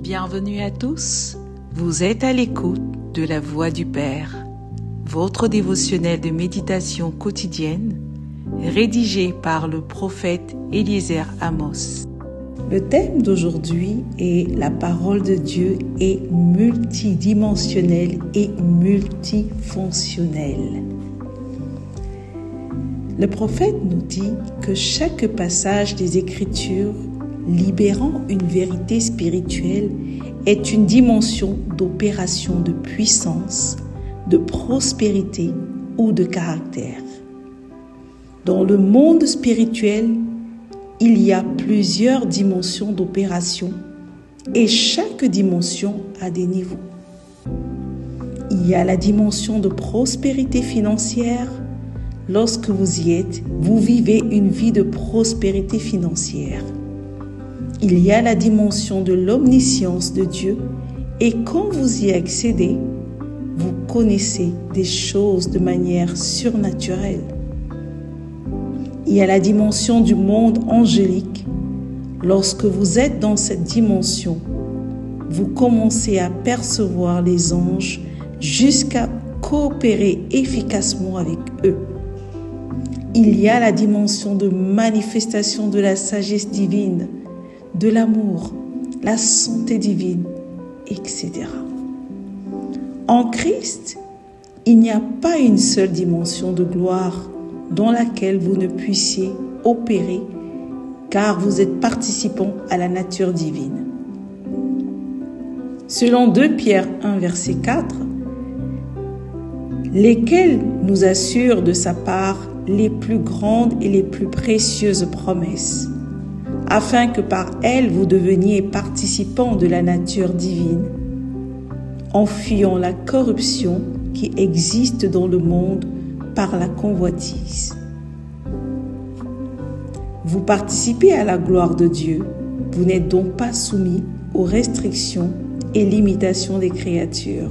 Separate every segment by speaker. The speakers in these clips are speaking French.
Speaker 1: Bienvenue à tous, vous êtes à l'écoute de la Voix du Père, votre dévotionnel de méditation quotidienne, rédigé par le prophète Eliezer Amos. Le thème d'aujourd'hui est « La parole de Dieu est multidimensionnelle et multifonctionnelle ». Le prophète nous dit que chaque passage des Écritures libérant une vérité spirituelle est une dimension d'opération de puissance, de prospérité ou de caractère. Dans le monde spirituel, il y a plusieurs dimensions d'opération et chaque dimension a des niveaux. Il y a la dimension de prospérité financière. Lorsque vous y êtes, vous vivez une vie de prospérité financière. Il y a la dimension de l'omniscience de Dieu et quand vous y accédez, vous connaissez des choses de manière surnaturelle. Il y a la dimension du monde angélique. Lorsque vous êtes dans cette dimension, vous commencez à percevoir les anges jusqu'à coopérer efficacement avec eux. Il y a la dimension de manifestation de la sagesse divine, de l'amour, la santé divine, etc. En Christ, il n'y a pas une seule dimension de gloire dans laquelle vous ne puissiez opérer car vous êtes participant à la nature divine. Selon 2 Pierre 1, verset 4, lesquels nous assurent de sa part les plus grandes et les plus précieuses promesses, afin que par elles vous deveniez participants de la nature divine, en fuyant la corruption qui existe dans le monde par la convoitise. Vous participez à la gloire de Dieu, vous n'êtes donc pas soumis aux restrictions et limitations des créatures.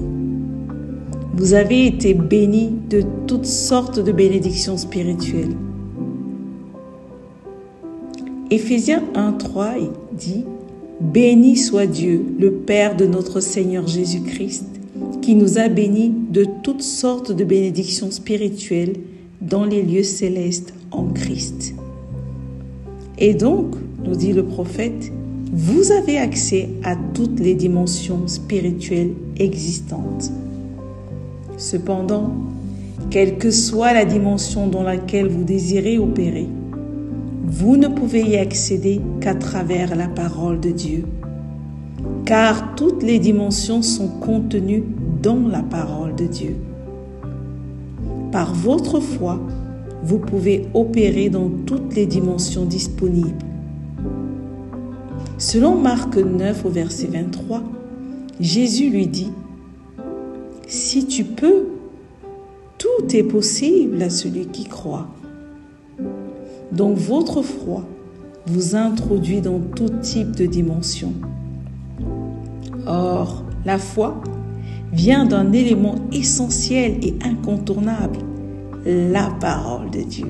Speaker 1: Vous avez été bénis de toutes sortes de bénédictions spirituelles. Éphésiens 1:3 dit « Béni soit Dieu, le Père de notre Seigneur Jésus-Christ, qui nous a bénis de toutes sortes de bénédictions spirituelles dans les lieux célestes en Christ. » Et donc, nous dit le prophète, vous avez accès à toutes les dimensions spirituelles existantes. Cependant, quelle que soit la dimension dans laquelle vous désirez opérer, vous ne pouvez y accéder qu'à travers la parole de Dieu, car toutes les dimensions sont contenues dans la parole de Dieu. Par votre foi, vous pouvez opérer dans toutes les dimensions disponibles. Selon Marc 9 au verset 23, Jésus lui dit « Si tu peux, tout est possible à celui qui croit. » Donc votre foi vous introduit dans tout type de dimension. Or, la foi vient d'un élément essentiel et incontournable, la parole de Dieu.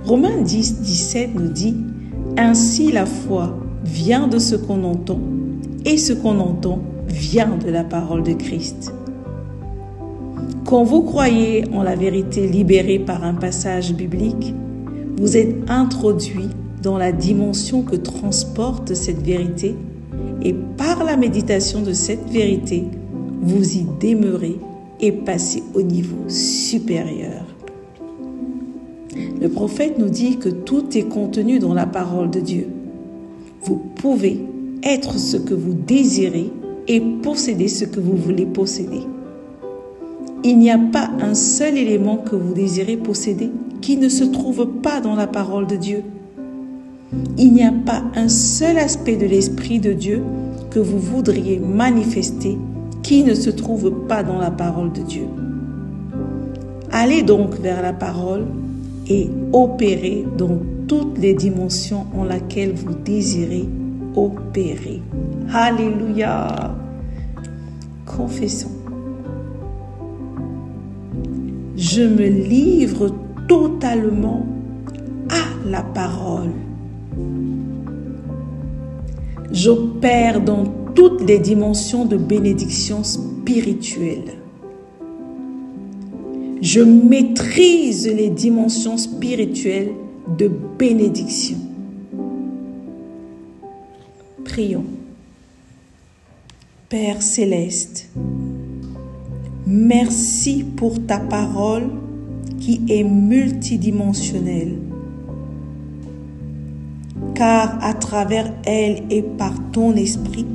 Speaker 1: Romains 10, 17 nous dit « Ainsi la foi vient de ce qu'on entend, et ce qu'on entend vient de la parole de Christ. » Quand vous croyez en la vérité libérée par un passage biblique, vous êtes introduit dans la dimension que transporte cette vérité et par la méditation de cette vérité, vous y demeurez et passez au niveau supérieur. Le prophète nous dit que tout est contenu dans la parole de Dieu. Vous pouvez être ce que vous désirez et posséder ce que vous voulez posséder. Il n'y a pas un seul élément que vous désirez posséder qui ne se trouve pas dans la parole de Dieu. Il n'y a pas un seul aspect de l'Esprit de Dieu que vous voudriez manifester qui ne se trouve pas dans la parole de Dieu. Allez donc vers la parole et opérez dans toutes les dimensions en lesquelles vous désirez opérer. Alléluia! Confessons. Je me livre totalement à la parole. J'opère dans toutes les dimensions de bénédiction spirituelle. Je maîtrise les dimensions spirituelles de bénédiction. Prions. Père céleste, merci pour ta parole qui est multidimensionnelle, car à travers elle et par ton esprit,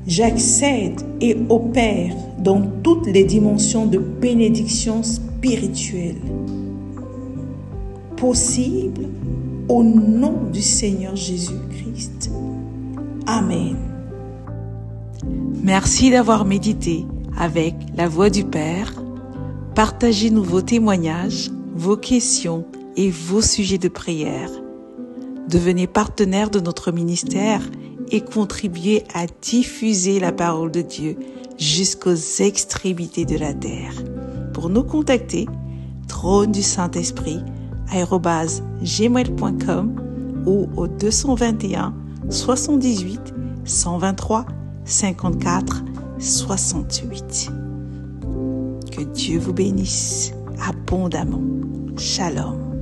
Speaker 1: j'accède et opère dans toutes les dimensions de bénédiction spirituelle possibles au nom du Seigneur Jésus-Christ. Amen. Merci d'avoir médité avec la Voix du Père. Partagez-nous vos témoignages, vos questions et vos sujets de prière. Devenez partenaire de notre ministère et contribuez à diffuser la parole de Dieu jusqu'aux extrémités de la terre. Pour nous contacter, trône du Saint-Esprit @gmail.com ou au 221 78 123 54 68. Que Dieu vous bénisse abondamment. Shalom.